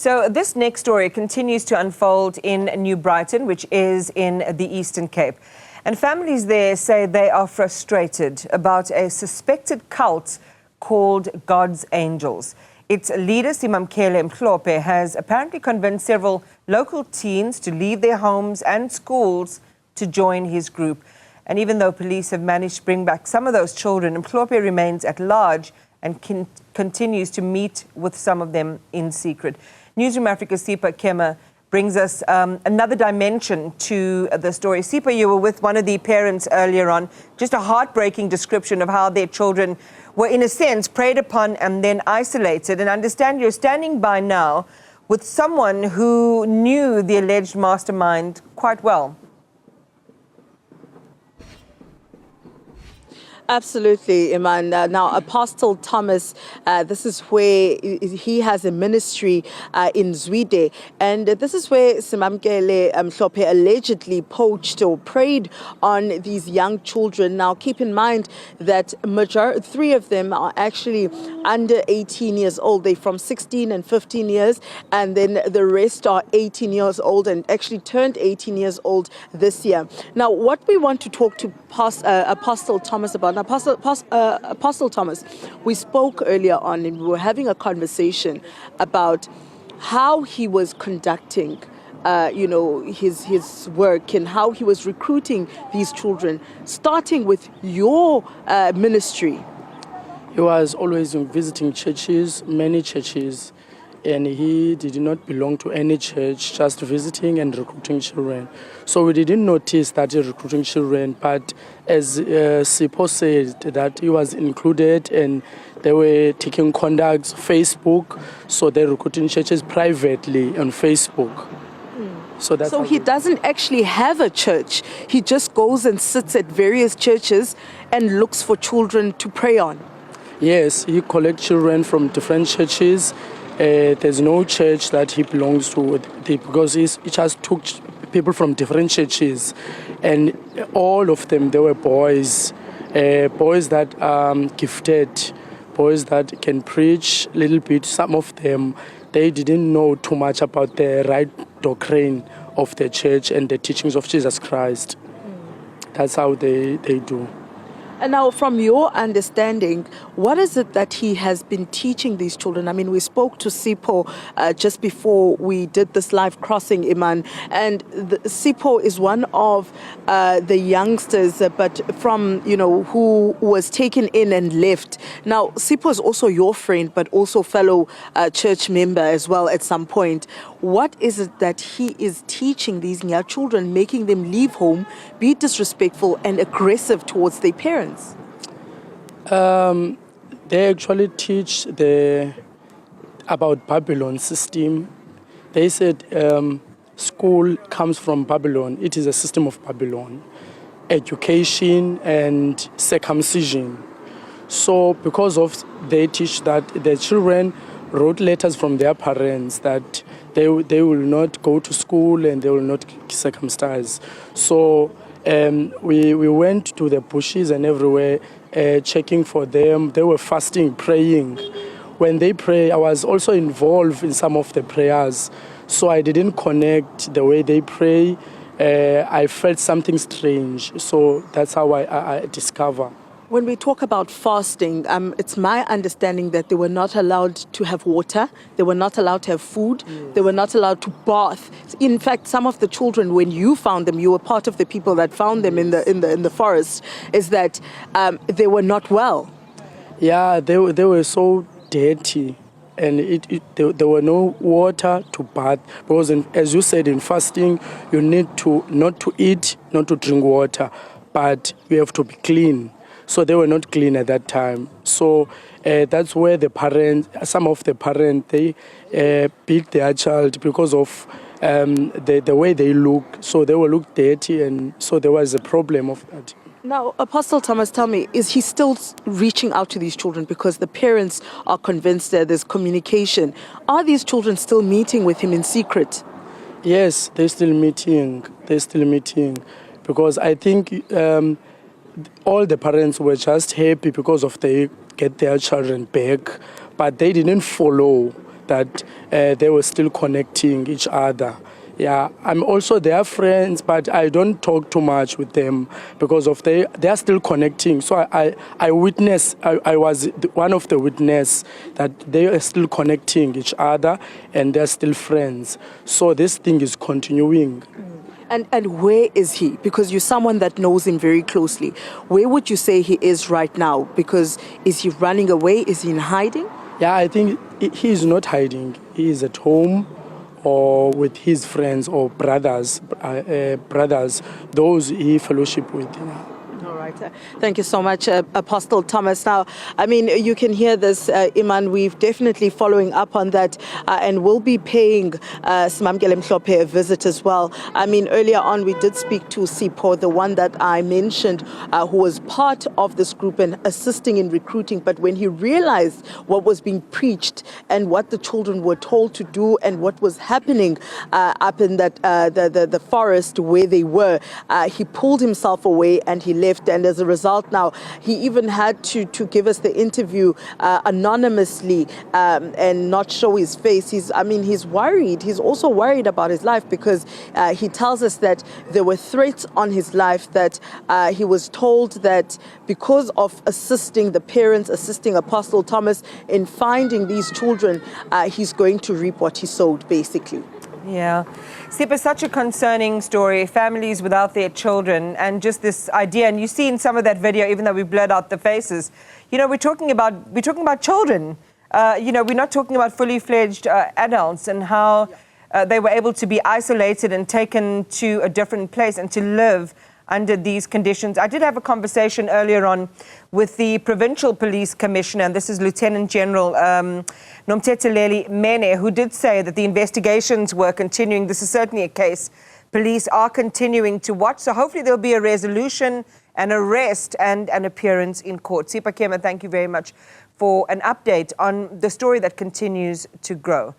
So this next story continues to unfold in New Brighton, which is in the Eastern Cape. And families there say they are frustrated about a suspected cult called God's Angels. Its leader, Simamkele Mhlophe, has apparently convinced several local teens to leave their homes and schools to join his group. And even though police have managed to bring back some of those children, Mhlophe remains at large and continues to meet with some of them in secret. Newzroom Afrika's Sipha Kema brings us another dimension to the story. Sipha, you were with one of the parents earlier on. Just a heartbreaking description of how their children were, in a sense, preyed upon and then isolated. And I understand you're standing by now with someone who knew the alleged mastermind quite well. Absolutely, Iman. Now, Apostle Thomas, this is where he has a ministry in Zwide, and this is where Simamkele Mhlophe allegedly poached or preyed on these young children. Now, keep in mind that three of them are actually under 18 years old. They're from 16 and 15 years, and then the rest are 18 years old and actually turned 18 years old this year. Now, what we want to talk to Apostle Thomas about, Apostle Thomas, we spoke earlier on and we were having a conversation about how he was conducting his work and how he was recruiting these children, starting with your ministry. He was always visiting churches, many churches, and he did not belong to any church, just visiting and recruiting children. So we didn't notice that he was recruiting children, but as Sipho said, that he was included and they were taking contacts, Facebook, so they're recruiting churches privately on Facebook. So he doesn't actually have a church. He just goes and sits at various churches and looks for children to prey on. Yes, he collects children from different churches. There's no church that he belongs to because he just took people from different churches, and all of them, they were boys, boys that are gifted, boys that can preach a little bit. Some of them, they didn't know too much about the right doctrine of the church and the teachings of Jesus Christ. That's how they do. And now, from your understanding, what is it that he has been teaching these children? I mean, we spoke to Sipho just before we did this live crossing, Iman, and Sipho is one of the youngsters, but from, who was taken in and left. Now, Sipho is also your friend, but also fellow church member as well at some point. What is it that he is teaching these young children, making them leave home, be disrespectful and aggressive towards their parents? They actually teach about Babylon system. They said school comes from Babylon. It is a system of Babylon. Education and circumcision. So because of they teach that the children wrote letters from their parents that they will not go to school and they will not circumcise. So we went to the bushes and everywhere checking for them. They were fasting, praying. When they pray, I was also involved in some of the prayers. So I didn't connect the way they pray. I felt something strange. So that's how I discover. When we talk about fasting, it's my understanding that they were not allowed to have water, they were not allowed to have food, they were not allowed to bath. In fact, some of the children, when you found them, you were part of the people that found them in the forest, is that they were not well. Yeah, they were so dirty, and there were no water to bath, because as you said, in fasting, you need to not to eat, not to drink water, but you have to be clean. So they were not clean at that time. So that's where some of the parents, they beat their child because of the way they look. So they will look dirty, and so there was a problem of that. Now, Apostle Thomas, tell me, is he still reaching out to these children because the parents are convinced that there's communication? Are these children still meeting with him in secret? Yes, they're still meeting. Because I think all the parents were just happy because of they get their children back, but they didn't follow that they were still connecting each other. Yeah, I'm also their friends, but I don't talk too much with them because of they are still connecting. So I witnessed, I was one of the witness that they are still connecting each other and they're still friends. So this thing is continuing. And where is he? Because you're someone that knows him very closely. Where would you say he is right now? Because is he running away? Is he in hiding? Yeah, I think he is not hiding. He is at home or with his friends or brothers, those he fellowship with. All right. Thank you so much, Apostle Thomas. Now, I mean, you can hear this, Iman. We've definitely following up on that and we'll be paying Simamkele Mhlophe a visit as well. I mean, earlier on, we did speak to Sipho, the one that I mentioned, who was part of this group and assisting in recruiting. But when he realized what was being preached and what the children were told to do and what was happening up in that the forest where they were, he pulled himself away and he left. And as a result now, he even had to give us the interview anonymously and not show his face. He's worried. He's also worried about his life because he tells us that there were threats on his life, that he was told that because of assisting the parents, assisting Apostle Thomas in finding these children, he's going to reap what he sowed, basically. Yeah. Sipha, such a concerning story, families without their children, and just this idea, and you see in some of that video, even though we blurred out the faces, you know, we're talking about children. You know, we're not talking about fully fledged adults and how they were able to be isolated and taken to a different place and to live under these conditions. I did have a conversation earlier on with the Provincial Police Commissioner, and this is Lieutenant General Nomtetheleli Mene, who did say that the investigations were continuing. This is certainly a case police are continuing to watch, so hopefully there'll be a resolution, an arrest and an appearance in court. Sipha Kema, thank you very much for an update on the story that continues to grow.